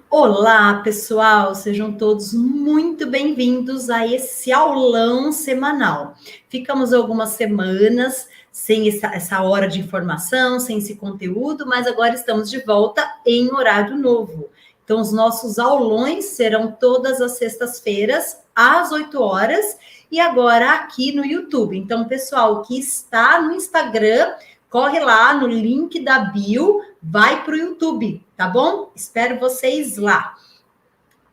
Olá, pessoal, sejam todos muito bem-vindos a esse aulão semanal. Ficamos algumas semanas sem essa hora de informação, sem esse conteúdo, mas agora estamos de volta em horário novo. Então, os nossos aulões serão todas as sextas-feiras, às 8 horas, e agora aqui no YouTube. Então, pessoal que está no Instagram, corre lá no link da bio, vai para o YouTube, tá bom? Espero vocês lá.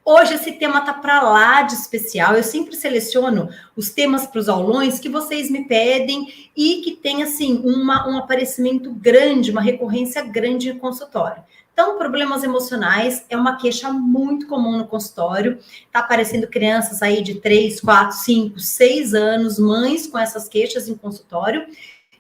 Hoje esse tema tá para lá de especial. Eu sempre seleciono os temas para os aulões que vocês me pedem e que tem assim um aparecimento grande, uma recorrência grande no consultório. Então, problemas emocionais é uma queixa muito comum no consultório. Tá aparecendo crianças aí de 3, 4, 5, 6 anos, mães com essas queixas em consultório.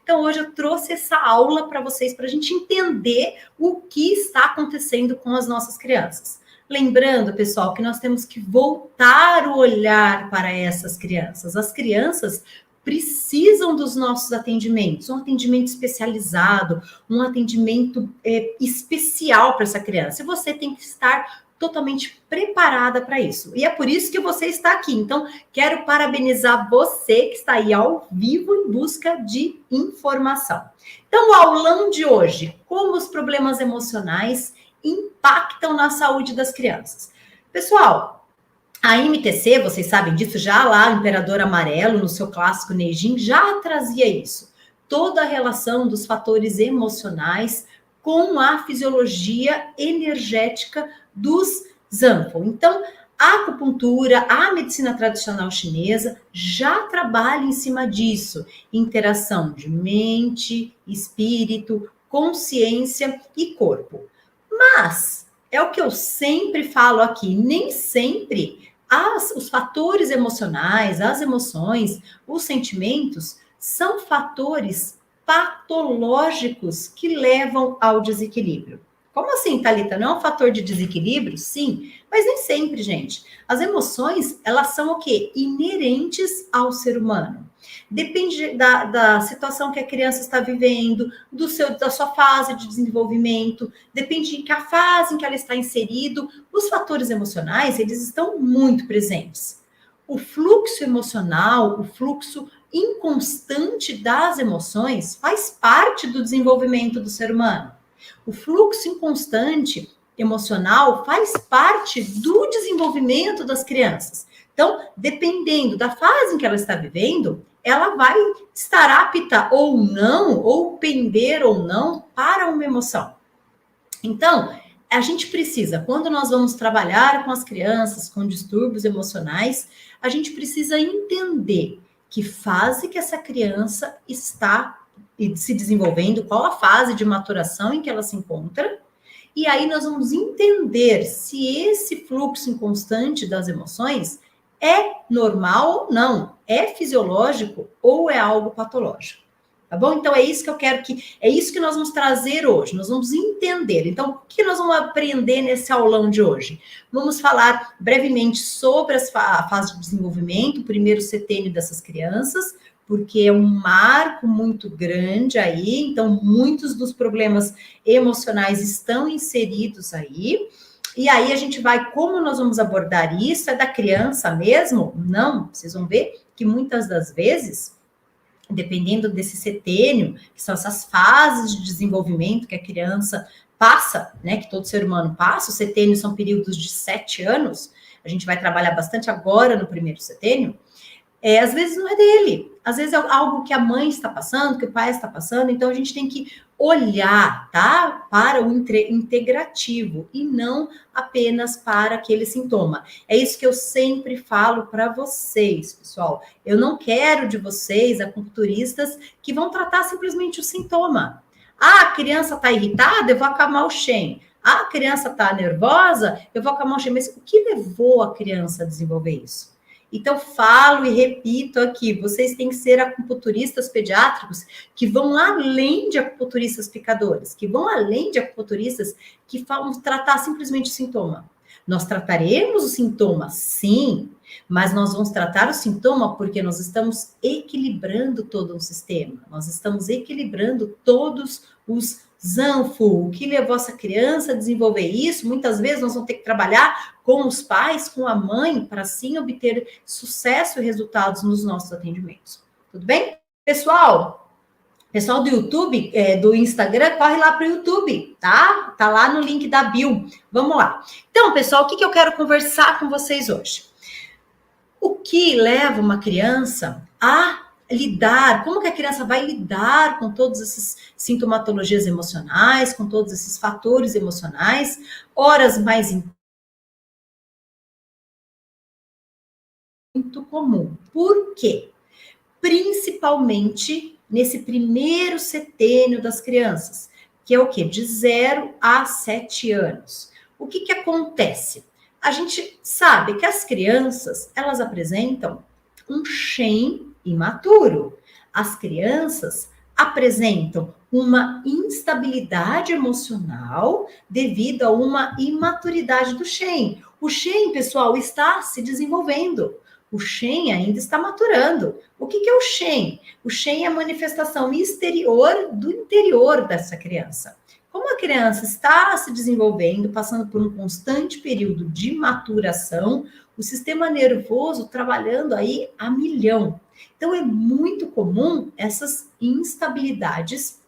Então, hoje eu trouxe essa aula para vocês, para a gente entender o que está acontecendo com as nossas crianças. Lembrando, pessoal, que nós temos que voltar o olhar para essas crianças. As crianças precisam dos nossos atendimentos, um atendimento especializado, um atendimento especial para essa criança. E você tem que estar totalmente preparada para isso. E é por isso que você está aqui. Então, quero parabenizar você que está aí ao vivo em busca de informação. Então, o aulão de hoje, como os problemas emocionais impactam na saúde das crianças. Pessoal, a MTC, vocês sabem disso, já lá, o Imperador Amarelo, no seu clássico Neijin, já trazia isso. Toda a relação dos fatores emocionais com a fisiologia energética dos Zanfo. Então, a acupuntura, a medicina tradicional chinesa já trabalha em cima disso. Interação de mente, espírito, consciência e corpo. Mas, é o que eu sempre falo aqui, nem sempre os fatores emocionais, as emoções, os sentimentos são fatores patológicos que levam ao desequilíbrio. Como assim, Thalita? Não é um fator de desequilíbrio? Sim, mas nem sempre, gente. As emoções, elas são o quê? Inerentes ao ser humano. Depende da situação que a criança está vivendo, da sua fase de desenvolvimento, depende de que a fase em que ela está inserido. Os fatores emocionais, eles estão muito presentes. O fluxo emocional, o fluxo inconstante das emoções faz parte do desenvolvimento do ser humano. O fluxo inconstante emocional faz parte do desenvolvimento das crianças. Então, dependendo da fase em que ela está vivendo, ela vai estar apta ou não, ou pender ou não para uma emoção. Então, a gente precisa, quando nós vamos trabalhar com as crianças com distúrbios emocionais, a gente precisa entender que fase que essa criança está se desenvolvendo, qual a fase de maturação em que ela se encontra, e aí nós vamos entender se esse fluxo inconstante das emoções é normal ou não, é fisiológico ou é algo patológico. Tá bom? Então é isso que nós vamos trazer hoje. Nós vamos entender. Então, o que nós vamos aprender nesse aulão de hoje? Vamos falar brevemente sobre a fase de desenvolvimento, o primeiro setênio dessas crianças, porque é um marco muito grande aí, então muitos dos problemas emocionais estão inseridos aí. E aí a gente vai, como nós vamos abordar isso? É da criança mesmo? Não, vocês vão ver que muitas das vezes, dependendo desse setênio, que são essas fases de desenvolvimento que a criança passa, né, que todo ser humano passa, os setênios são períodos de 7 anos, a gente vai trabalhar bastante agora no primeiro setênio, às vezes não é dele, às vezes é algo que a mãe está passando, que o pai está passando, então a gente tem que olhar, tá, para o integrativo e não apenas para aquele sintoma. É isso que eu sempre falo para vocês, pessoal. Eu não quero de vocês, acupunturistas, que vão tratar simplesmente o sintoma. Ah, a criança está irritada, eu vou acalmar o Shen. Ah, a criança está nervosa, eu vou acalmar o Shen. Mas o que levou a criança a desenvolver isso? Então, falo e repito aqui, vocês têm que ser acupunturistas pediátricos que vão além de acupunturistas picadores, que vão além de acupunturistas que vão tratar simplesmente o sintoma. Nós trataremos o sintoma, sim, mas nós vamos tratar o sintoma porque nós estamos equilibrando todo o sistema, nós estamos equilibrando todos os Zanfo, o que levou essa criança a desenvolver isso? Muitas vezes nós vamos ter que trabalhar com os pais, com a mãe, para sim obter sucesso e resultados nos nossos atendimentos. Tudo bem? Pessoal do YouTube, do Instagram, corre lá para o YouTube, tá? Tá lá no link da bio. Vamos lá. Então, pessoal, o que eu quero conversar com vocês hoje? O que leva uma criança a lidar, como que a criança vai lidar com todas essas sintomatologias emocionais, com todos esses fatores emocionais, horas mais muito comum. Por quê? Principalmente nesse primeiro setênio das crianças, que é o quê? De 0 a 7 anos. O que acontece? A gente sabe que as crianças, elas apresentam um Shen imaturo. As crianças apresentam uma instabilidade emocional devido a uma imaturidade do Shen. O Shen, pessoal, está se desenvolvendo. O Shen ainda está maturando. O que é o Shen? O Shen é a manifestação exterior do interior dessa criança. Como a criança está se desenvolvendo, passando por um constante período de maturação, o sistema nervoso trabalhando aí a milhão. Então, é muito comum essas instabilidades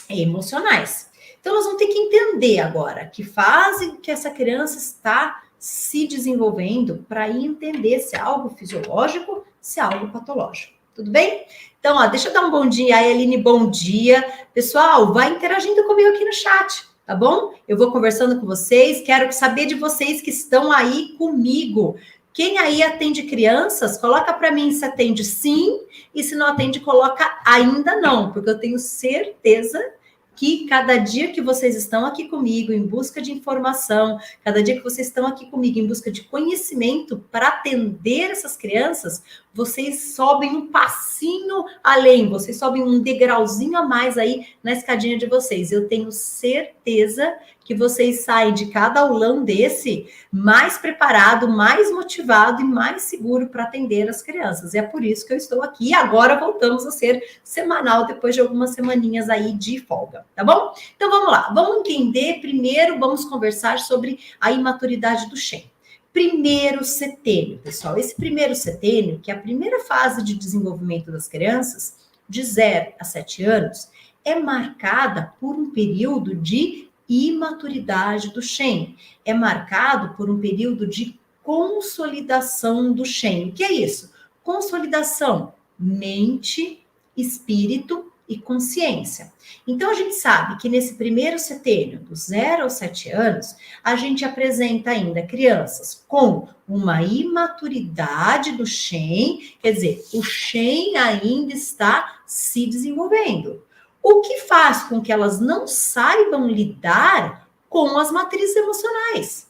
emocionais. Então, nós vamos ter que entender agora que fase que essa criança está se desenvolvendo para entender se é algo fisiológico, se é algo patológico. Tudo bem? Então, deixa eu dar um bom dia aí, Aline, bom dia. Pessoal, vai interagindo comigo aqui no chat, tá bom? Eu vou conversando com vocês, quero saber de vocês que estão aí comigo. Quem aí atende crianças, coloca para mim se atende sim, e se não atende, coloca ainda não, porque eu tenho certeza que cada dia que vocês estão aqui comigo em busca de informação, cada dia que vocês estão aqui comigo em busca de conhecimento para atender essas crianças, vocês sobem um passinho além, vocês sobem um degrauzinho a mais aí na escadinha de vocês. Eu tenho certeza que vocês saem de cada aulão desse mais preparado, mais motivado e mais seguro para atender as crianças. E é por isso que eu estou aqui. E agora voltamos a ser semanal, depois de algumas semaninhas aí de folga, tá bom? Então vamos lá, vamos entender primeiro, vamos conversar sobre a imaturidade do Shen. Primeiro setênio, pessoal. Esse primeiro setênio, que é a primeira fase de desenvolvimento das crianças, de 0 a 7 anos, é marcada por um período de imaturidade do Shen. É marcado por um período de consolidação do Shen. O que é isso? Consolidação, mente, espírito e consciência. Então, a gente sabe que nesse primeiro setênio, dos 0 aos 7 anos, a gente apresenta ainda crianças com uma imaturidade do Shen, quer dizer, o Shen ainda está se desenvolvendo. O que faz com que elas não saibam lidar com as matrizes emocionais.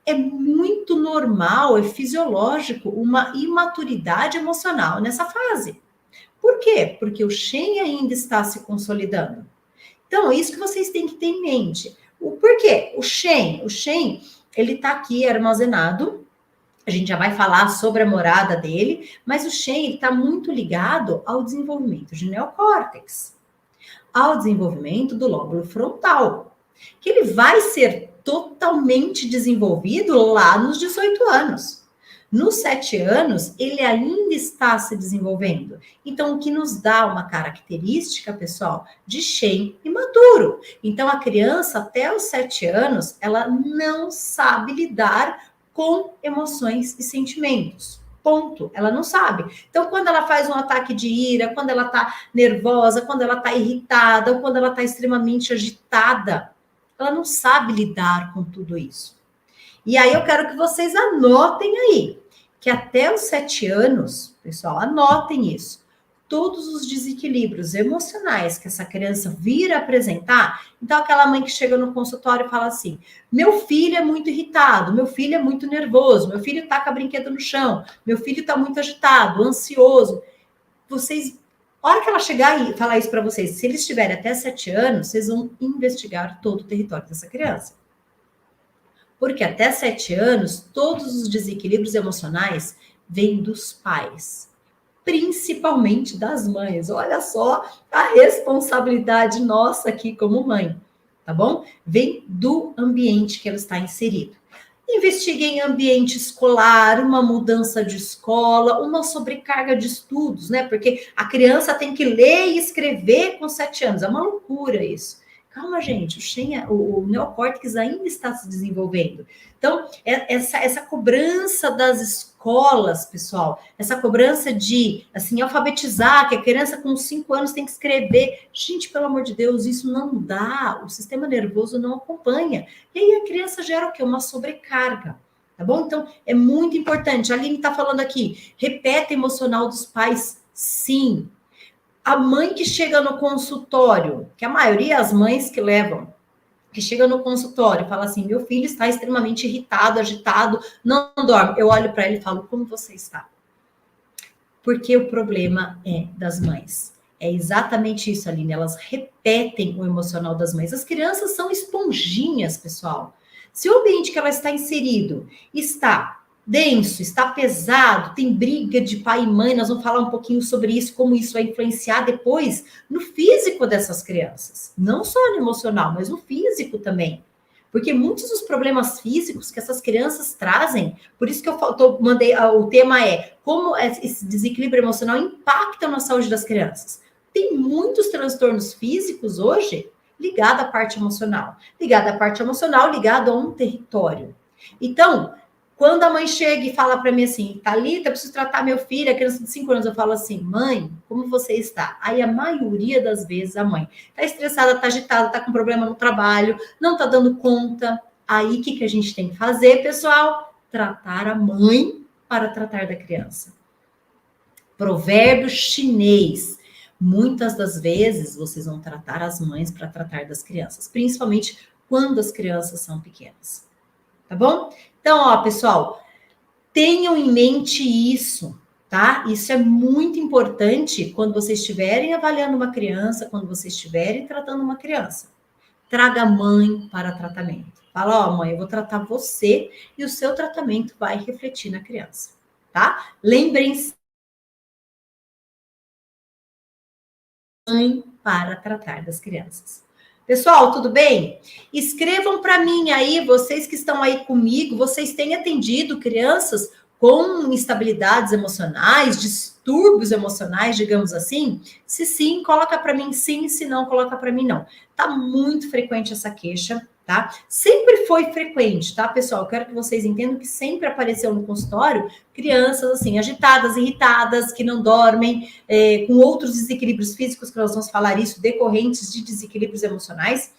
É muito normal, é fisiológico uma imaturidade emocional nessa fase. Por quê? Porque o Shen ainda está se consolidando. Então, é isso que vocês têm que ter em mente. O porquê? O Shen, ele está aqui armazenado. A gente já vai falar sobre a morada dele, mas o Shen está muito ligado ao desenvolvimento de neocórtex, ao desenvolvimento do lóbulo frontal, que ele vai ser totalmente desenvolvido lá nos 18 anos. Nos 7 anos, ele ainda está se desenvolvendo. Então, o que nos dá uma característica, pessoal, de Shen imaturo. Então, a criança, até os 7 anos, ela não sabe lidar com emoções e sentimentos. Ponto. Ela não sabe. Então, quando ela faz um ataque de ira, quando ela tá nervosa, quando ela tá irritada, ou quando ela tá extremamente agitada, ela não sabe lidar com tudo isso. E aí eu quero que vocês anotem aí, que até os 7 anos, pessoal, anotem isso. Todos os desequilíbrios emocionais que essa criança vir a apresentar, então aquela mãe que chega no consultório e fala assim, meu filho é muito irritado, meu filho é muito nervoso, meu filho taca brinquedo no chão, meu filho está muito agitado, ansioso. Vocês, a hora que ela chegar e falar isso para vocês, se eles tiverem até 7 anos, vocês vão investigar todo o território dessa criança. Porque até 7 anos, todos os desequilíbrios emocionais vêm dos pais. principalmente das mães. Olha só a responsabilidade nossa aqui como mãe, tá bom? Vem do ambiente que ela está inserida. Investigue em ambiente escolar, uma mudança de escola, uma sobrecarga de estudos, né? Porque a criança tem que ler e escrever com 7 anos. É uma loucura isso. Calma, gente, o neocórtex ainda está se desenvolvendo. Então, essa cobrança das escolas, pessoal, essa cobrança de, assim, alfabetizar, que a criança com 5 anos tem que escrever. Gente, pelo amor de Deus, isso não dá. O sistema nervoso não acompanha. E aí a criança gera o quê? Uma sobrecarga. Tá bom? Então, é muito importante. A Aline está falando aqui, repete emocional dos pais, sim. A mãe que chega no consultório, que a maioria é as mães que levam, que chega no consultório e fala assim, meu filho está extremamente irritado, agitado, não dorme. Eu olho para ele e falo, como você está? Porque o problema é das mães. É exatamente isso, Aline. Elas repetem o emocional das mães. As crianças são esponjinhas, pessoal. Se o ambiente que ela está inserido está denso, está pesado, tem briga de pai e mãe, nós vamos falar um pouquinho sobre isso, como isso vai influenciar depois no físico dessas crianças. Não só no emocional, mas no físico também. Porque muitos dos problemas físicos que essas crianças trazem, por isso que mandei, o tema é como esse desequilíbrio emocional impacta na saúde das crianças. Tem muitos transtornos físicos hoje ligados à parte emocional. Ligado a um território. Então, quando a mãe chega e fala para mim assim, Thalita, eu preciso tratar meu filho, a criança de 5 anos, eu falo assim, mãe, como você está? Aí a maioria das vezes a mãe está estressada, está agitada, está com problema no trabalho, não está dando conta. Aí o que a gente tem que fazer, pessoal? Tratar a mãe para tratar da criança. Provérbio chinês. Muitas das vezes vocês vão tratar as mães para tratar das crianças, principalmente quando as crianças são pequenas. Tá bom? Então, ó, pessoal, tenham em mente isso, tá? Isso é muito importante quando vocês estiverem avaliando uma criança, quando vocês estiverem tratando uma criança. Traga a mãe para tratamento. Fala, ó, mãe, eu vou tratar você e o seu tratamento vai refletir na criança, tá? Lembrem-se, mãe para tratar das crianças. Pessoal, tudo bem? Escrevam para mim aí, vocês que estão aí comigo, vocês têm atendido crianças com instabilidades emocionais, distúrbios emocionais, digamos assim? Se sim, coloca para mim sim, se não, coloca para mim não. Tá muito frequente essa queixa, tá? Sempre foi frequente, tá, pessoal? Eu quero que vocês entendam que sempre apareceu no consultório crianças assim, agitadas, irritadas, que não dormem, com outros desequilíbrios físicos, que nós vamos falar isso, decorrentes de desequilíbrios emocionais.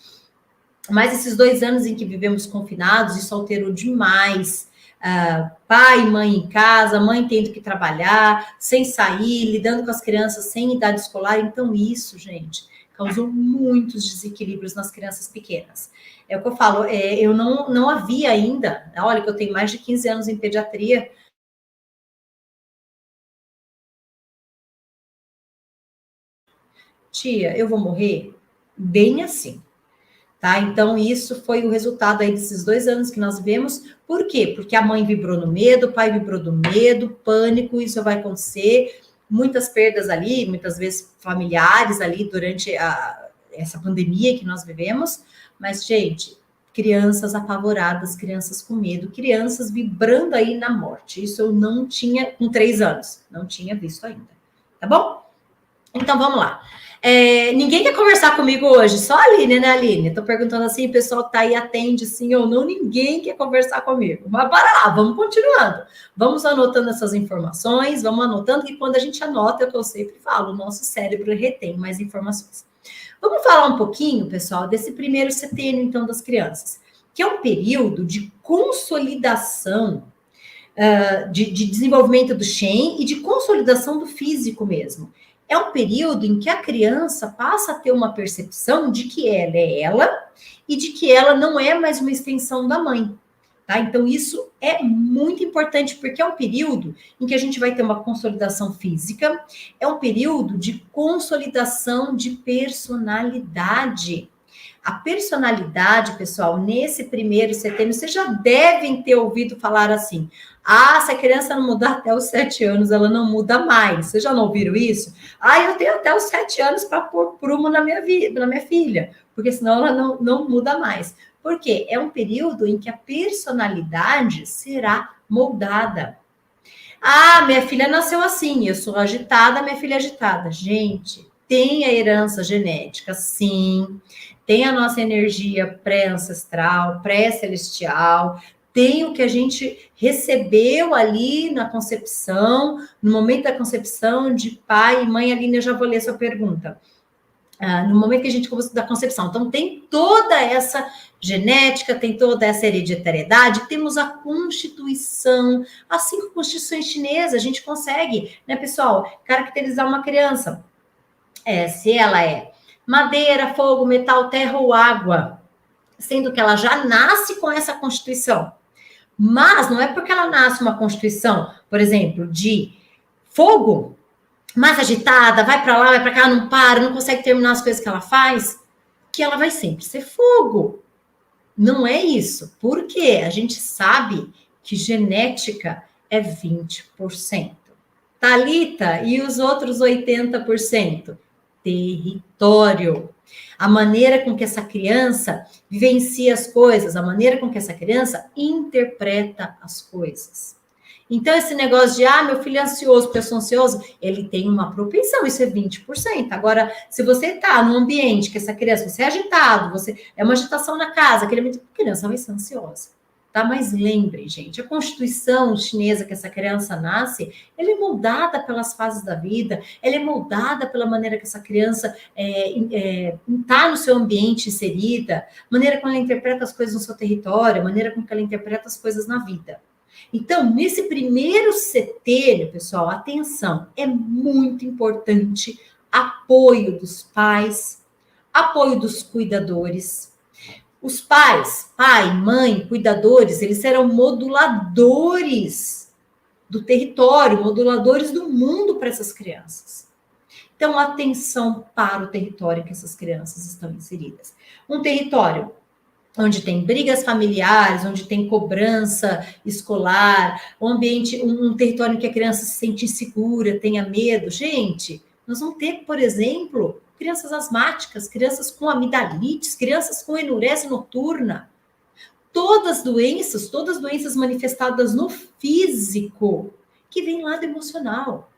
Mas esses 2 anos em que vivemos confinados, isso alterou demais. Pai e mãe em casa, mãe tendo que trabalhar, sem sair, lidando com as crianças sem idade escolar. Então, isso, gente, causou muitos desequilíbrios nas crianças pequenas. É o que eu falo, eu não havia ainda, olha que eu tenho mais de 15 anos em pediatria, tia, eu vou morrer? Bem assim, tá? Então, isso foi o resultado aí desses 2 anos que nós vivemos. Por quê? Porque a mãe vibrou no medo, o pai vibrou do medo, pânico, isso vai acontecer, muitas perdas ali, muitas vezes familiares ali durante essa pandemia que nós vivemos. Mas, gente, crianças apavoradas, crianças com medo, crianças vibrando aí na morte. Isso eu não tinha, com 3 anos, não tinha visto ainda. Tá bom? Então, vamos lá. Ninguém quer conversar comigo hoje, só a Aline, né, Aline? Estou perguntando assim, o pessoal que tá aí atende sim ou não, ninguém quer conversar comigo. Mas para lá, vamos continuando. Vamos anotando essas informações, vamos anotando, que quando a gente anota, é o que eu sempre falo, o nosso cérebro retém mais informações. Vamos falar um pouquinho, pessoal, desse primeiro setênio, então, das crianças, que é um período de consolidação, de desenvolvimento do Shen e de consolidação do físico mesmo. É um período em que a criança passa a ter uma percepção de que ela é ela e de que ela não é mais uma extensão da mãe. Tá? Então, isso é muito importante, porque é um período em que a gente vai ter uma consolidação física, é um período de consolidação de personalidade. A personalidade, pessoal, nesse primeiro setembro, vocês já devem ter ouvido falar assim: ah, se a criança não mudar até os 7 anos, ela não muda mais. Vocês já não ouviram isso? Ah, eu tenho até os 7 anos para pôr prumo na minha vida, na minha filha, porque senão ela não muda mais. Por quê? É um período em que a personalidade será moldada. Ah, minha filha nasceu assim, eu sou agitada, minha filha é agitada. Gente, tem a herança genética, sim. Tem a nossa energia pré-ancestral, pré-celestial. Tem o que a gente recebeu ali na concepção, no momento da concepção de pai e mãe. Aline, eu já vou ler sua pergunta. No momento que a gente começa da concepção. Então, tem toda essa genética, tem toda essa hereditariedade, temos a Constituição, as 5 constituições chinesas, a gente consegue, né, pessoal, caracterizar uma criança. Se ela é madeira, fogo, metal, terra ou água, sendo que ela já nasce com essa Constituição. Mas não é porque ela nasce uma Constituição, por exemplo, de fogo, mais agitada, vai para lá, vai para cá, não para, não consegue terminar as coisas que ela faz, que ela vai sempre ser fogo. Não é isso. Por quê? A gente sabe que genética é 20%. Thalita, e os outros 80%? Território. A maneira com que essa criança vivencia as coisas, a maneira com que essa criança interpreta as coisas. Então, esse negócio de, meu filho é ansioso, porque eu sou ansioso, ele tem uma propensão, isso é 20%. Agora, se você está num ambiente que essa criança, você é agitado, você é uma agitação na casa, a criança vai ser ansiosa. Tá? Mas lembrem, gente, a Constituição chinesa que essa criança nasce, ela é moldada pelas fases da vida, ela é moldada pela maneira que essa criança está no seu ambiente inserida, maneira como ela interpreta as coisas no seu território, a maneira como ela interpreta as coisas na vida. Então, nesse primeiro setênio, pessoal, atenção, é muito importante apoio dos pais, apoio dos cuidadores. Os pais, pai, mãe, cuidadores, eles serão moduladores do território, moduladores do mundo para essas crianças. Então, atenção para o território que essas crianças estão inseridas. Um território onde tem brigas familiares, onde tem cobrança escolar, um território em que a criança se sente insegura, tenha medo. Gente, nós vamos ter, por exemplo, crianças asmáticas, crianças com amidalites, crianças com enurese noturna. Todas doenças manifestadas no físico, que vem lá do emocional.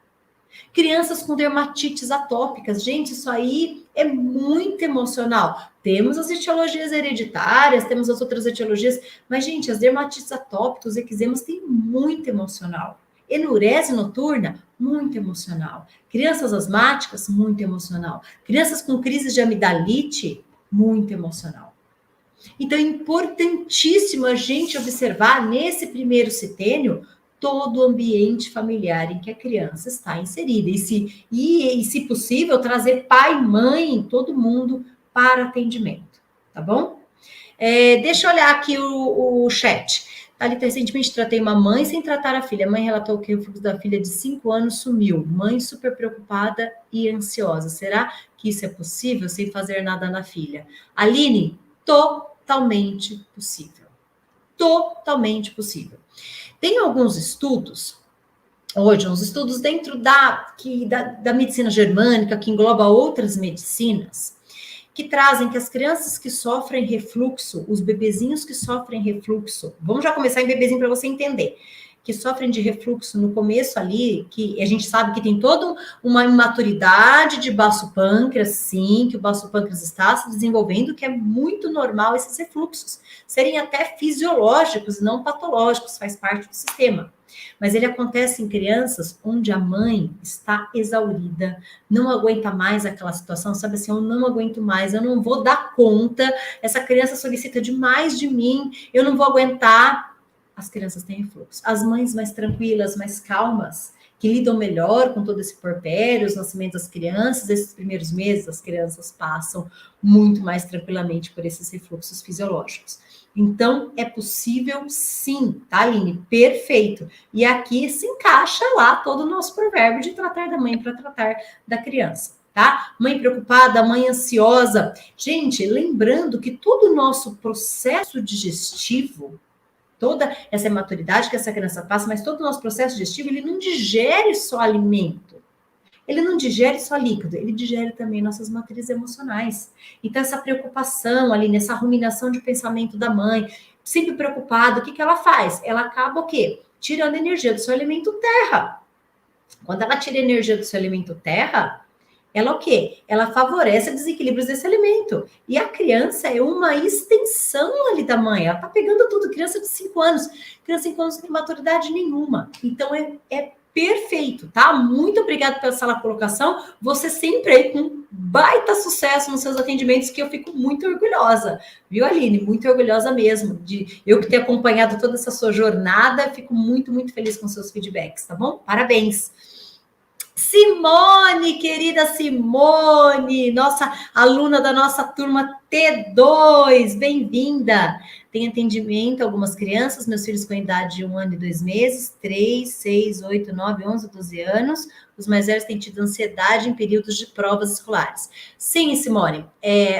Crianças com dermatites atópicas. Gente, isso aí é muito emocional. Temos as etiologias hereditárias, temos as outras etiologias, mas, gente, as dermatites atópicas, os eczemas, tem muito emocional. Enurese noturna, muito emocional. Crianças asmáticas, muito emocional. Crianças com crises de amidalite, muito emocional. Então, é importantíssimo a gente observar nesse primeiro setênio todo o ambiente familiar em que a criança está inserida. E se possível, trazer pai, mãe, todo mundo para atendimento, tá bom? Deixa eu olhar aqui o chat. Thalita, recentemente tratei uma mãe sem tratar a filha. A mãe relatou que o fluxo da filha de 5 anos sumiu. Mãe super preocupada e ansiosa. Será que isso é possível sem fazer nada na filha? Aline, totalmente possível. Totalmente possível. Tem alguns estudos, hoje, uns estudos dentro da medicina germânica, que engloba outras medicinas, que trazem que as crianças que sofrem refluxo, os bebezinhos que sofrem refluxo, vamos já começar em bebezinho para você entender, que sofrem de refluxo no começo ali, que a gente sabe que tem toda uma imaturidade de baço pâncreas, sim, que o baço pâncreas está se desenvolvendo, que é muito normal esses refluxos serem até fisiológicos, não patológicos, faz parte do sistema. Mas ele acontece em crianças onde a mãe está exaurida, não aguenta mais aquela situação, sabe assim, eu não aguento mais, eu não vou dar conta, essa criança solicita demais de mim, eu não vou aguentar. As crianças têm refluxo. As mães mais tranquilas, mais calmas, que lidam melhor com todo esse porpério, os nascimentos das crianças, esses primeiros meses, as crianças passam muito mais tranquilamente por esses refluxos fisiológicos. Então, é possível sim, tá, Aline? Perfeito. E aqui se encaixa lá todo o nosso provérbio de tratar da mãe para tratar da criança. tá? Mãe preocupada, mãe ansiosa. Gente, lembrando que todo o nosso processo digestivo, toda essa maturidade que essa criança passa, mas todo o nosso processo digestivo, ele não digere só alimento. Ele não digere só líquido, ele digere também nossas matrizes emocionais. Então, essa preocupação ali, nessa ruminação de pensamento da mãe, sempre preocupada, o que ela faz? Ela acaba o quê? Tirando energia do seu elemento terra. Quando ela tira energia do seu elemento terra, ela o quê? Ela favorece desequilíbrios desse elemento. E a criança é uma extensão ali da mãe. Ela tá pegando tudo. Criança de 5 anos. Criança de 5 anos não tem maturidade nenhuma. Então, é perfeito, tá? Muito obrigada pela sua colocação. Você sempre aí com baita sucesso nos seus atendimentos, que eu fico muito orgulhosa. Viu, Aline? Muito orgulhosa mesmo. De eu que ter acompanhado toda essa sua jornada, fico muito, muito feliz com seus feedbacks, tá bom? Parabéns! Simone, querida Simone, nossa aluna da nossa turma T2, bem-vinda. Tem atendimento a algumas crianças, meus filhos com idade de 1 ano e 2 meses, 3, 6, 8, 9, 11, 12 anos. Os mais velhos têm tido ansiedade em períodos de provas escolares. Sim, Simone,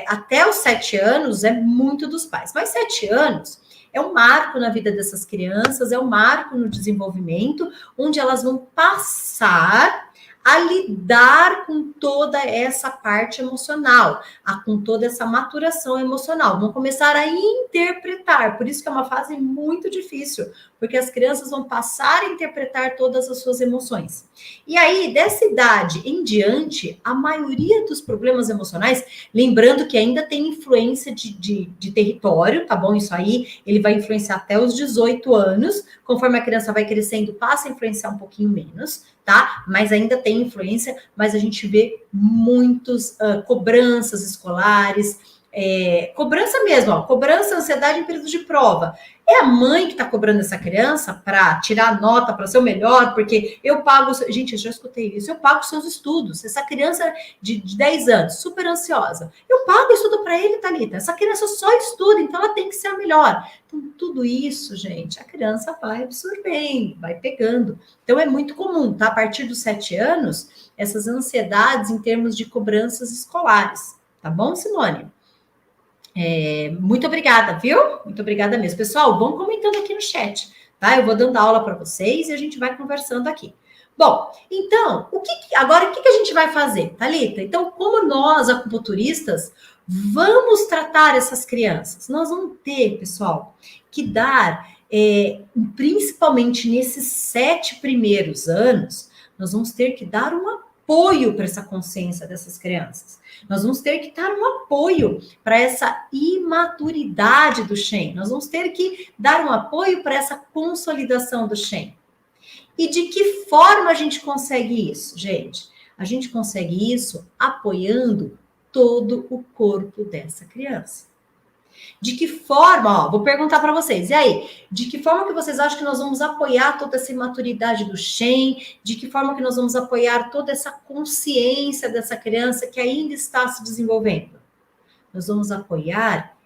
até os 7 anos é muito dos pais, mas 7 anos é um marco na vida dessas crianças, é um marco no desenvolvimento, onde elas vão passar a lidar com toda essa parte emocional, com toda essa maturação emocional. Vão começar a interpretar, por isso que é uma fase muito difícil, porque as crianças vão passar a interpretar todas as suas emoções. E aí, dessa idade em diante, a maioria dos problemas emocionais, lembrando que ainda tem influência de território, tá bom? Isso aí, ele vai influenciar até os 18 anos, conforme a criança vai crescendo, passa a influenciar um pouquinho menos, tá? Mas ainda tem influência, mas a gente vê muitos cobranças escolares, cobrança mesmo, ó, cobrança, ansiedade em período de prova. É a mãe que está cobrando essa criança para tirar nota, para ser o melhor, porque eu pago... Gente, eu já escutei isso. Eu pago os seus estudos. Essa criança de 10 anos, super ansiosa. Eu pago estudo para ele, Thalita. Essa criança só estuda, então ela tem que ser a melhor. Então, tudo isso, gente, a criança vai absorvendo, vai pegando. Então, é muito comum, tá? A partir dos 7 anos, essas ansiedades em termos de cobranças escolares. Tá bom, Simone? Muito obrigada, viu? Muito obrigada mesmo. Pessoal, vão comentando aqui no chat, tá? Eu vou dando aula para vocês e a gente vai conversando aqui. Bom, então, agora o que a gente vai fazer, Thalita? Então, como nós, acupunturistas, vamos tratar essas crianças? Nós vamos ter, pessoal, que dar, principalmente nesses 7 primeiros anos, nós vamos ter que dar um apoio para essa consciência dessas crianças. Nós vamos ter que dar um apoio para essa imaturidade do Shen. Nós vamos ter que dar um apoio para essa consolidação do Shen. E de que forma a gente consegue isso, gente? A gente consegue isso apoiando todo o corpo dessa criança. De que forma, vou perguntar para vocês, e aí? De que forma que vocês acham que nós vamos apoiar toda essa imaturidade do Shen? De que forma que nós vamos apoiar toda essa consciência dessa criança que ainda está se desenvolvendo? Nós vamos apoiar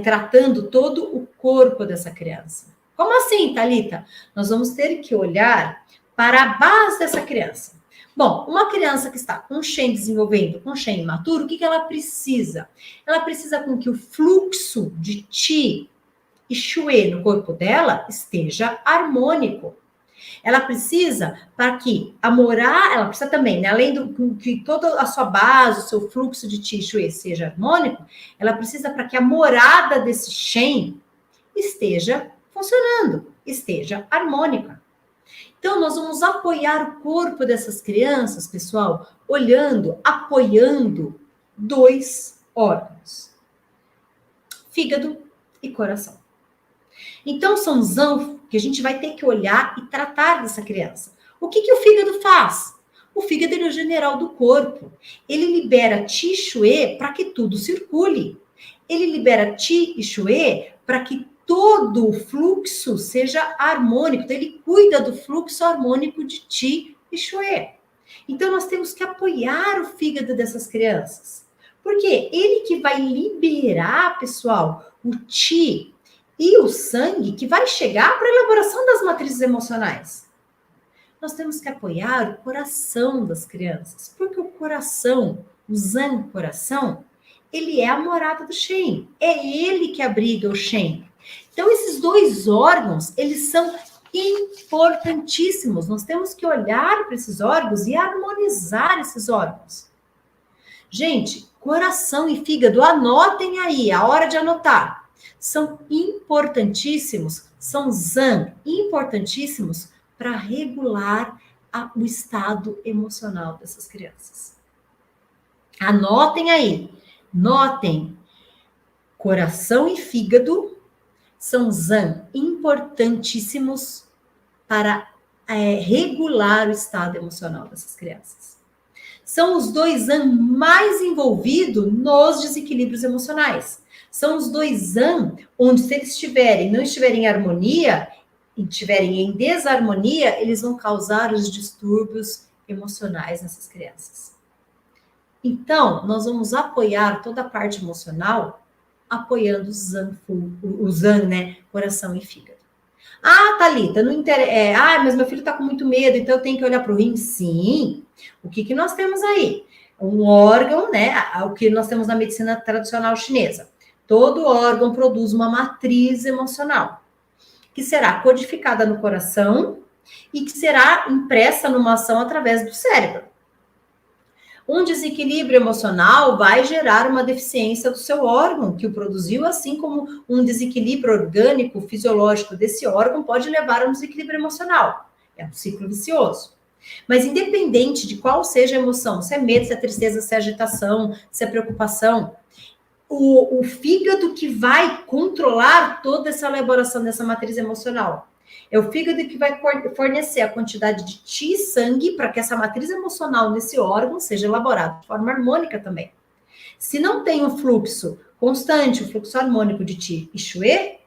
tratando todo o corpo dessa criança. Como assim, Thalita? Nós vamos ter que olhar para a base dessa criança. Bom, uma criança que está com Shen desenvolvendo, com Shen imaturo, o que ela precisa? Ela precisa com que o fluxo de Qi e Xue no corpo dela esteja harmônico. Ela precisa para que ela precisa também, né, além do que toda a sua base, o seu fluxo de Qi e Xue seja harmônico, ela precisa para que a morada desse Shen esteja funcionando, esteja harmônica. Então, nós vamos apoiar o corpo dessas crianças, pessoal, apoiando 2 órgãos: fígado e coração. Então, são que a gente vai ter que olhar e tratar dessa criança. O que o fígado faz? O fígado é o general do corpo. Ele libera Qi e Xue para que tudo circule. Ele libera Qi e Xue para que todo o fluxo seja harmônico. Então, ele cuida do fluxo harmônico de Qi e Xue. Então, nós temos que apoiar o fígado dessas crianças. Porque ele que vai liberar, pessoal, o Qi e o sangue que vai chegar para a elaboração das matrizes emocionais. Nós temos que apoiar o coração das crianças, porque o coração, o Zan coração, ele é a morada do Shen. É ele que abriga o Shen. Então, esses dois órgãos, eles são importantíssimos. Nós temos que olhar para esses órgãos e harmonizar esses órgãos. Gente, coração e fígado, anotem aí, a hora de anotar. São importantíssimos, são Zan, importantíssimos para regular o estado emocional dessas crianças. Anotem aí, notem, coração e fígado são Zan importantíssimos para regular o estado emocional dessas crianças. São os dois Zan mais envolvidos nos desequilíbrios emocionais. São os dois Zan onde, se eles não estiverem em harmonia, e estiverem em desarmonia, eles vão causar os distúrbios emocionais nessas crianças. Então, nós vamos apoiar toda a parte emocional, apoiando o Zan, né? Coração e fígado. Ah, Thalita, não interessa. Mas meu filho está com muito medo, então eu tenho que olhar para o rim? Sim. O que nós temos aí? Um órgão, né? O que nós temos na medicina tradicional chinesa. Todo órgão produz uma matriz emocional, que será codificada no coração e que será impressa numa ação através do cérebro. Um desequilíbrio emocional vai gerar uma deficiência do seu órgão que o produziu, assim como um desequilíbrio orgânico, fisiológico desse órgão pode levar a um desequilíbrio emocional. É um ciclo vicioso. Mas independente de qual seja a emoção, se é medo, se é tristeza, se é agitação, se é preocupação, o fígado que vai controlar toda essa elaboração dessa matriz emocional. É o fígado que vai fornecer a quantidade de Qi e sangue para que essa matriz emocional nesse órgão seja elaborada de forma harmônica também. Se não tem um fluxo constante, um fluxo harmônico de Qi e Xue,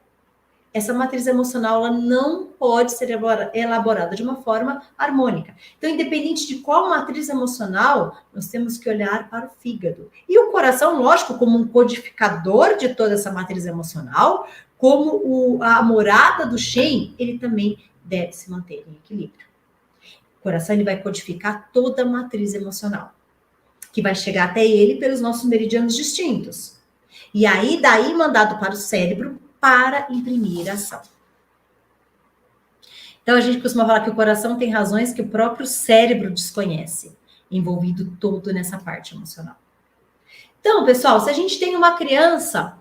essa matriz emocional ela não pode ser elaborada de uma forma harmônica. Então, independente de qual matriz emocional, nós temos que olhar para o fígado. E o coração, lógico, como um codificador de toda essa matriz emocional, como a morada do Shen, ele também deve se manter em equilíbrio. O coração ele vai codificar toda a matriz emocional, que vai chegar até ele pelos nossos meridianos distintos. E aí, daí, mandado para o cérebro para imprimir ação. Então, a gente costuma falar que o coração tem razões que o próprio cérebro desconhece, envolvido todo nessa parte emocional. Então, pessoal, se a gente tem uma criança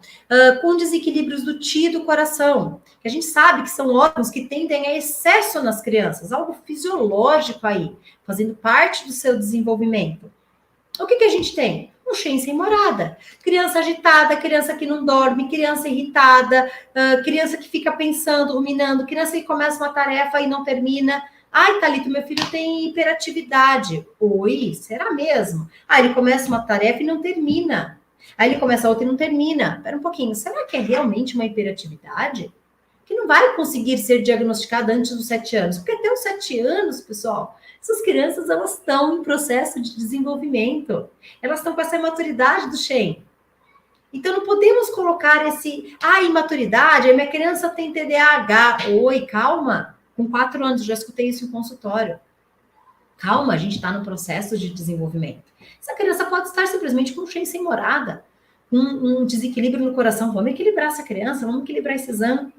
com desequilíbrios do Qi do coração, que a gente sabe que são órgãos que tendem a excesso nas crianças, algo fisiológico aí, fazendo parte do seu desenvolvimento. O que a gente tem? Um Shen sem morada. Criança agitada, criança que não dorme, criança irritada, criança que fica pensando, ruminando, criança que começa uma tarefa e não termina. Ai, Thalita, meu filho tem hiperatividade. Oi, será mesmo? Ele começa uma tarefa e não termina. Aí ele começa outra e não termina. Espera um pouquinho, será que é realmente uma hiperatividade? Que não vai conseguir ser diagnosticada antes dos 7 anos. Porque até os 7 anos, pessoal, essas crianças elas estão em processo de desenvolvimento. Elas estão com essa imaturidade do Shen. Então, não podemos colocar imaturidade, a minha criança tem TDAH. Oi, calma. Com 4 anos, já escutei isso em consultório. Calma, a gente está no processo de desenvolvimento. Essa criança pode estar simplesmente com um Shen sem morada, com um desequilíbrio no coração. Vamos equilibrar essa criança, vamos equilibrar esse exame.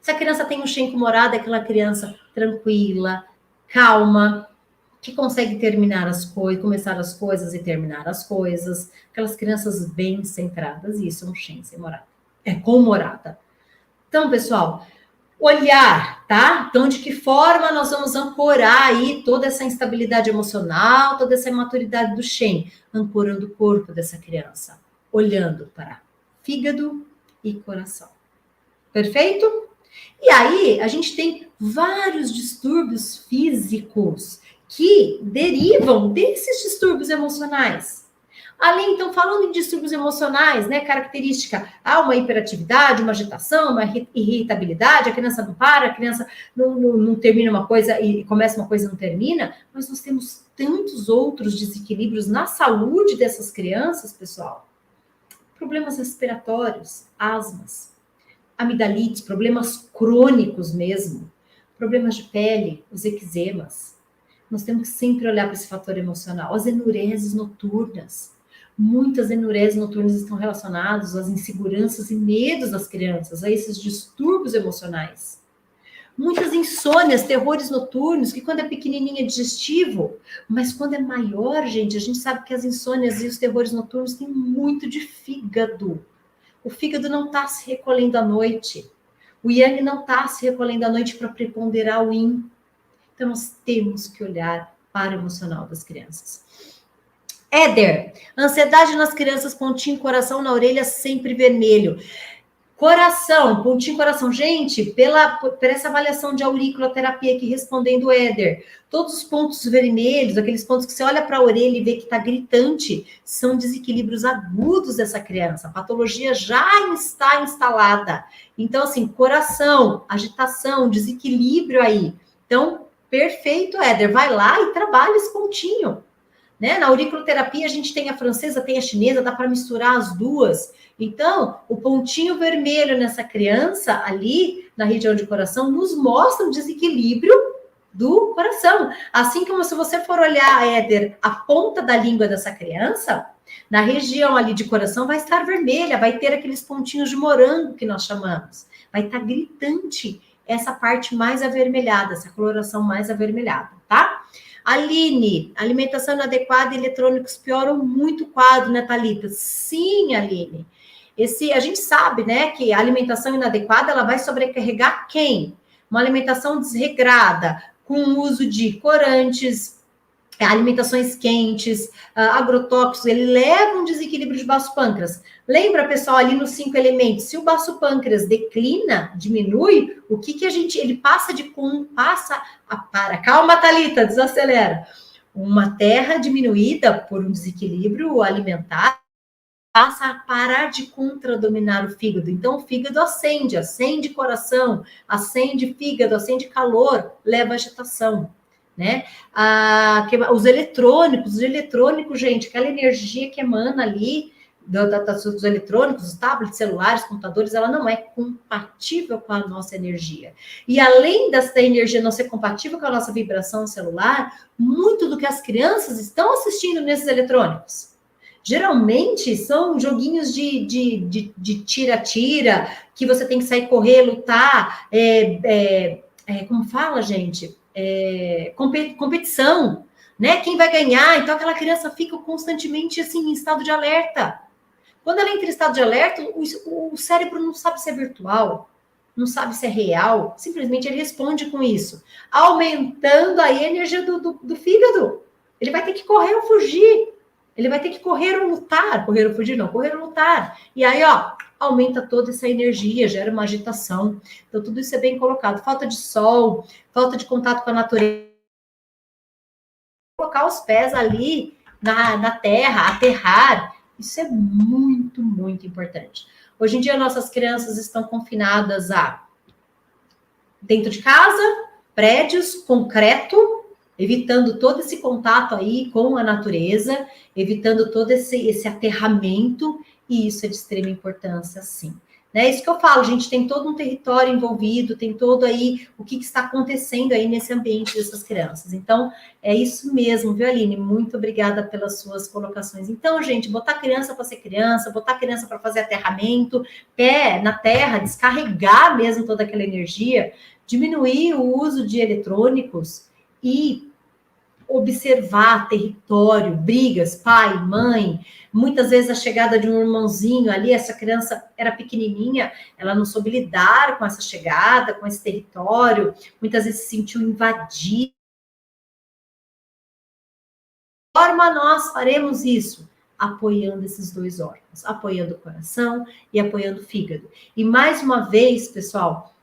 Se a criança tem um Shen com morada, é aquela criança tranquila, calma, que consegue terminar as coisas, começar as coisas e terminar as coisas. Aquelas crianças bem centradas, e isso é um Shen sem morada. É com morada. Então, pessoal, olhar, tá? Então, de que forma nós vamos ancorar aí toda essa instabilidade emocional, toda essa imaturidade do Shen, ancorando o corpo dessa criança, olhando para fígado e coração. Perfeito? E aí, a gente tem vários distúrbios físicos que derivam desses distúrbios emocionais. Além, então, falando em distúrbios emocionais, né, característica, uma hiperatividade, uma agitação, uma irritabilidade, a criança não para, a criança não termina uma coisa e começa uma coisa e não termina, mas nós temos tantos outros desequilíbrios na saúde dessas crianças, pessoal. Problemas respiratórios, asmas, amidalites, problemas crônicos mesmo, problemas de pele, os eczemas, Nós temos que sempre olhar para esse fator emocional. As enureses noturnas. Muitas enureses noturnas estão relacionadas às inseguranças e medos das crianças, a esses distúrbios emocionais. Muitas insônias, terrores noturnos, que quando é pequenininho é digestivo, mas quando é maior, gente, a gente sabe que as insônias e os terrores noturnos têm muito de fígado. O fígado não está se recolhendo à noite. O yang não está se recolhendo à noite para preponderar o yin. Então, nós temos que olhar para o emocional das crianças. Éder, ansiedade nas crianças, pontinho, coração na orelha, sempre vermelho. Coração, pontinho, coração. Gente, por essa avaliação de auriculoterapia aqui respondendo Éder, todos os pontos vermelhos, aqueles pontos que você olha para a orelha e vê que está gritante, são desequilíbrios agudos dessa criança. A patologia já está instalada. Então, assim, coração, agitação, desequilíbrio aí. Então, perfeito, Éder. Vai lá e trabalha esse pontinho. Né? Na auriculoterapia, a gente tem a francesa, tem a chinesa, dá para misturar as duas. Então, o pontinho vermelho nessa criança ali, na região de coração, nos mostra o desequilíbrio do coração. Assim como se você for olhar, Éder, a ponta da língua dessa criança, na região ali de coração vai estar vermelha, vai ter aqueles pontinhos de morango que nós chamamos. Vai estar gritante essa parte mais avermelhada, essa coloração mais avermelhada, tá? Aline, alimentação inadequada e eletrônicos pioram muito o quadro, né, Thalita? Sim, Aline. A gente sabe, né, que a alimentação inadequada, ela vai sobrecarregar quem? Uma alimentação desregrada, com o uso de corantes, alimentações quentes, agrotóxicos, ele leva um desequilíbrio de baço pâncreas. Lembra, pessoal, ali nos 5 elementos, se o baço pâncreas declina, diminui, o que a gente, ele passa calma, Thalita, desacelera. Uma terra diminuída por um desequilíbrio alimentar, passa a parar de contradominar o fígado. Então, o fígado acende coração, acende fígado, acende calor, leva agitação. Né? Os eletrônicos, gente, aquela energia que emana ali dos eletrônicos, os tablets, celulares, computadores, ela não é compatível com a nossa energia. E além dessa energia não ser compatível com a nossa vibração celular, muito do que as crianças estão assistindo nesses eletrônicos. Geralmente são joguinhos de tira-tira, que você tem que sair correr, lutar, como fala, gente? Competição, né? Quem vai ganhar? Então aquela criança fica constantemente assim em estado de alerta. Quando ela entra em estado de alerta, o cérebro não sabe se é virtual, não sabe se é real, simplesmente ele responde com isso, aumentando a energia do fígado. Ele vai ter que correr ou fugir. Ele vai ter que correr ou lutar. Correr ou fugir, não. Correr ou lutar. E aí, ó, aumenta toda essa energia, gera uma agitação. Então, tudo isso é bem colocado. Falta de sol, falta de contato com a natureza. Colocar os pés ali na terra, aterrar. Isso é muito, muito importante. Hoje em dia, nossas crianças estão confinadas a dentro de casa, prédios, concreto, evitando todo esse contato aí com a natureza, evitando todo esse aterramento, e isso é de extrema importância, sim. Né? Isso que eu falo, gente, tem todo um território envolvido, tem todo aí o que está acontecendo aí nesse ambiente dessas crianças. Então, é isso mesmo, viu, Aline? Muito obrigada pelas suas colocações. Então, gente, botar criança para ser criança, botar criança para fazer aterramento, pé na terra, descarregar mesmo toda aquela energia, diminuir o uso de eletrônicos e observar território, brigas, pai, mãe, muitas vezes a chegada de um irmãozinho ali, essa criança era pequenininha, ela não soube lidar com essa chegada, com esse território, muitas vezes se sentiu invadida. De forma nós faremos isso? Apoiando esses dois órgãos, apoiando o coração e apoiando o fígado. E mais uma vez, pessoal,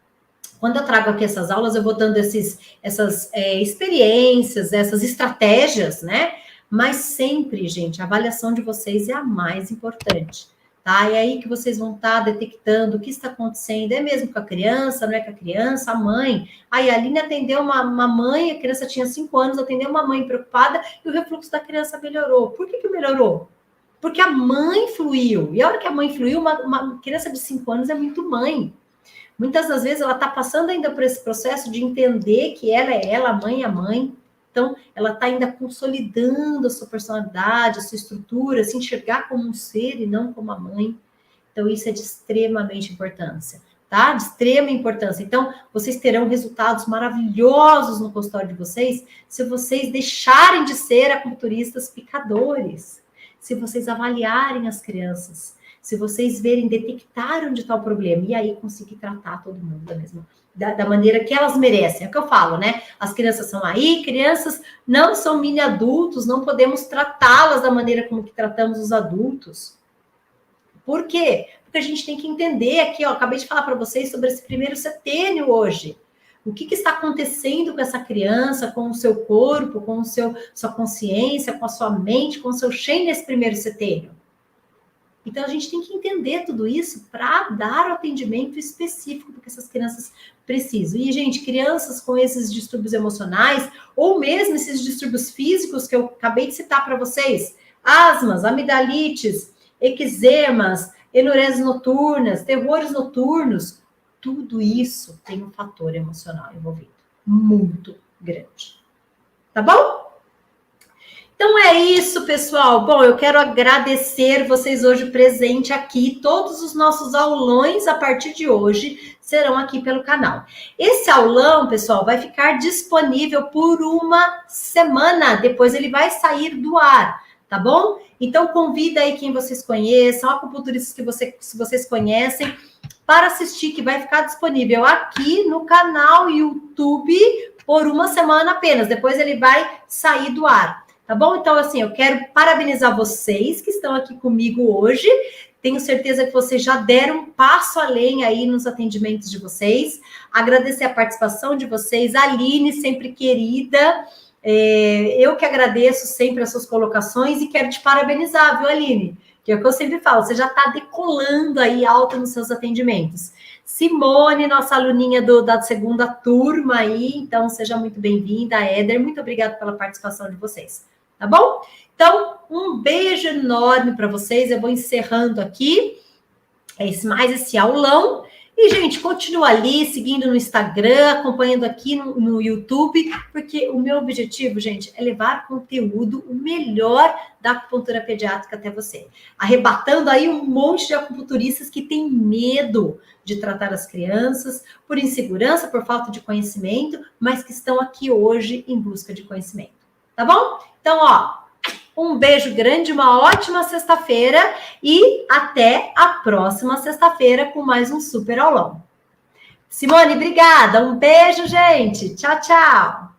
quando eu trago aqui essas aulas, eu vou dando essas experiências, essas estratégias, né? Mas sempre, gente, a avaliação de vocês é a mais importante, tá? É aí que vocês vão estar detectando o que está acontecendo, é mesmo com a criança, não é com a criança, a mãe. Aí a Aline atendeu uma mãe, a criança tinha 5 anos, atendeu uma mãe preocupada e o refluxo da criança melhorou. Por que melhorou? Porque a mãe fluiu. E a hora que a mãe fluiu, uma criança de 5 anos é muito mãe. Muitas das vezes ela está passando ainda por esse processo de entender que ela é ela, a mãe é a mãe, Então, ela está ainda consolidando a sua personalidade, a sua estrutura, se enxergar como um ser e não como a mãe. Então, isso é de extremamente importância, tá? De extrema importância. Então, vocês terão resultados maravilhosos no consultório de vocês se vocês deixarem de ser acupunturistas picadores, se vocês avaliarem as crianças, se vocês verem, detectar onde está o problema e aí conseguir tratar todo mundo da maneira que elas merecem. É o que eu falo, né? As crianças são aí, crianças não são mini adultos, não podemos tratá-las da maneira como que tratamos os adultos. Por quê? Porque a gente tem que entender aqui, ó, acabei de falar para vocês sobre esse primeiro setênio hoje. O que está acontecendo com essa criança, com o seu corpo, com sua consciência, com a sua mente, com o seu Shen nesse primeiro setênio. Então, a gente tem que entender tudo isso para dar o atendimento específico que essas crianças precisam. E, gente, crianças com esses distúrbios emocionais, ou mesmo esses distúrbios físicos que eu acabei de citar para vocês, asmas, amidalites, eczemas, enureses noturnas, terrores noturnos, tudo isso tem um fator emocional envolvido, muito grande. Tá bom? Então é isso, pessoal. Bom, eu quero agradecer vocês hoje presente aqui. Todos os nossos aulões, a partir de hoje, serão aqui pelo canal. Esse aulão, pessoal, vai ficar disponível por uma semana. Depois ele vai sair do ar, tá bom? Então convida aí quem vocês conheçam, acupunturistas que vocês conhecem, para assistir, que vai ficar disponível aqui no canal YouTube por uma semana apenas. Depois ele vai sair do ar. Tá bom? Então, assim, eu quero parabenizar vocês que estão aqui comigo hoje. Tenho certeza que vocês já deram um passo além aí nos atendimentos de vocês. Agradecer a participação de vocês. Aline, sempre querida. Eu que agradeço sempre as suas colocações e quero te parabenizar, viu, Aline? Que é o que eu sempre falo, você já está decolando aí alto nos seus atendimentos. Simone, nossa aluninha da segunda turma aí, então seja muito bem-vinda. Éder, muito obrigada pela participação de vocês. Tá bom? Então, um beijo enorme para vocês. Eu vou encerrando aqui mais esse aulão. E, gente, continua ali, seguindo no Instagram, acompanhando aqui no YouTube, porque o meu objetivo, gente, é levar conteúdo, o melhor da acupuntura pediátrica até você. Arrebatando aí um monte de acupunturistas que têm medo de tratar as crianças, por insegurança, por falta de conhecimento, mas que estão aqui hoje em busca de conhecimento. Tá bom? Então, ó, um beijo grande, uma ótima sexta-feira e até a próxima sexta-feira com mais um super aulão. Simone, obrigada. Um beijo, gente. Tchau, tchau.